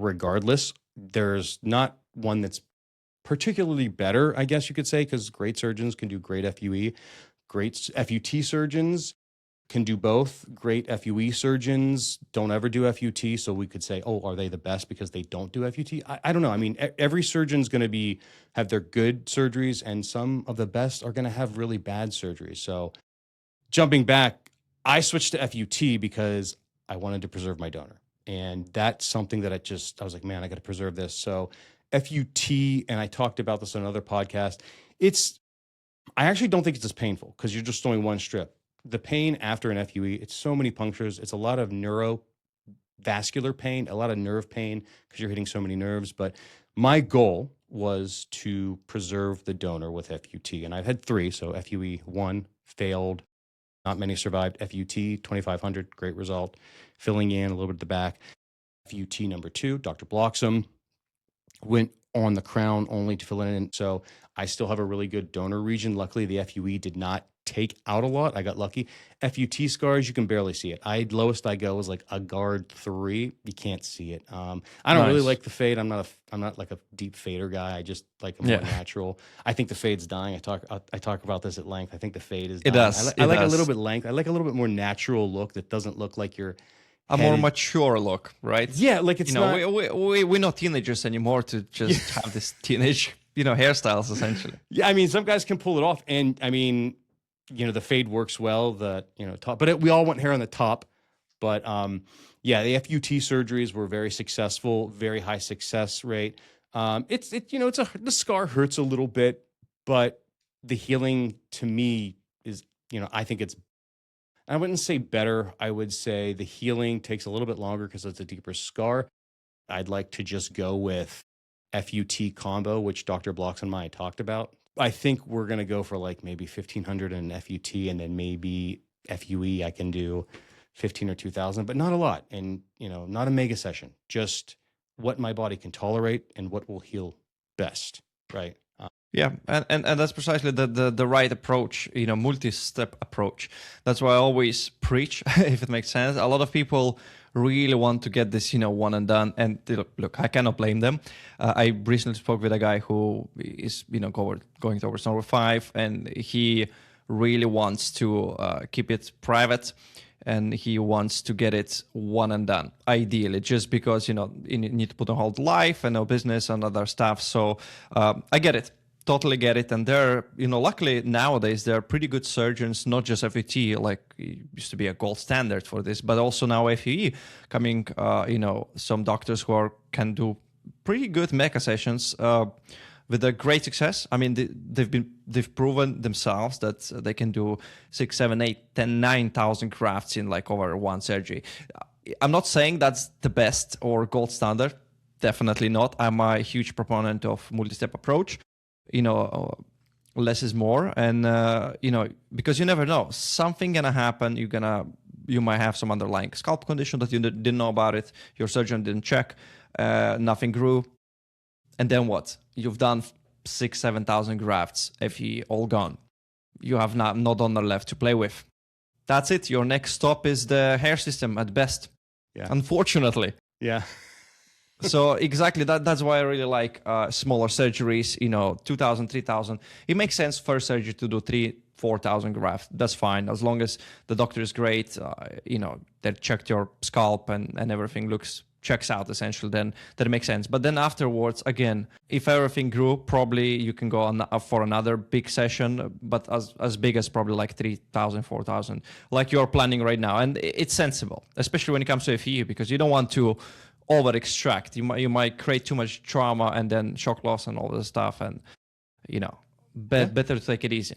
regardless. There's not one that's particularly better, I guess you could say, because great surgeons can do great FUE. Great FUT surgeons can do both. Great FUE surgeons don't ever do FUT. So we could say, oh, are they the best because they don't do FUT? I don't know. I mean, every surgeon's going to have their good surgeries, and some of the best are going to have really bad surgeries. So jumping back, I switched to FUT because I wanted to preserve my donor. And that's something that I was like, man, I got to preserve this. So FUT, and I talked about this on another podcast, I actually don't think it's as painful because you're just doing one strip. The pain after an FUE, it's so many punctures. It's a lot of neurovascular pain, a lot of nerve pain because you're hitting so many nerves. But my goal was to preserve the donor with FUT. And I've had 3. So FUE 1 failed. Not many survived. FUT 2,500, great result. Filling in a little bit at the back. FUT number 2, Dr. Bloxham, went on the crown only to fill it in. So I still have a really good donor region. Luckily, the FUE did not take out a lot. I got lucky. FUT scars, you can barely see it. Lowest I go is like a guard 3. You can't see it. I don't really like the fade. I'm not like a deep fader guy. I just like a more natural. I think the fade's dying. I talk about this at length. I think the fade is dying. It does. I like a little bit length. I like a little bit more natural look that doesn't look like you're more mature look, right? Yeah, like it's not. We're not teenagers anymore to just have this teenage, hairstyles essentially. Yeah, I mean, some guys can pull it off, and I mean, the fade works well. Top, but we all want hair on the top. But the FUT surgeries were very successful, very high success rate. The scar hurts a little bit, but the healing to me is, I think I wouldn't say better. I would say the healing takes a little bit longer because it's a deeper scar. I'd like to just go with FUT combo, which Dr. Bloxham and I talked about. I think we're going to go for like maybe 1,500 in FUT, and then maybe FUE I can do 15 or 2,000, but not a lot. And, not a mega session, just what my body can tolerate and what will heal best, right? Yeah, and that's precisely the right approach, multi-step approach. That's why I always preach, if it makes sense. A lot of people really want to get this, one and done. And look, I cannot blame them. I recently spoke with a guy who is, going towards number 5, and he really wants to keep it private. And he wants to get it one and done, ideally, just because, you need to put on hold life and no business and other stuff. So I get it. Totally get it. And they're, luckily nowadays, there are pretty good surgeons, not just FUT, like it used to be a gold standard for this, but also now FUE coming, some doctors who can do pretty good mecha sessions with a great success. I mean, they've proven themselves that they can do 6, 7, 8, 10, 9,000 grafts in like over one surgery. I'm not saying that's the best or gold standard. Definitely not. I'm a huge proponent of multi-step approach. Less is more, and because you never know, something gonna happen. You might have some underlying scalp condition that you didn't know about it. Your surgeon didn't check. Nothing grew, and then what? You've done 6,000, 7,000 grafts. FE all gone. You have no donor left to play with. That's it. Your next stop is the hair system at best. Yeah. Unfortunately. Yeah. So exactly that's why I really like smaller surgeries, 2,000, 3,000. It makes sense first surgery to do 3,000, 4,000 grafts. That's fine. As long as the doctor is great, they checked your scalp and everything checks out essentially, then that makes sense. But then afterwards, again, if everything grew, probably you can go on for another big session, but as big as probably like 3,000, 4,000, like you're planning right now. And it's sensible, especially when it comes to FE, because you don't want to over extract. You might create too much trauma and then shock loss and all this stuff, and better to take it easy.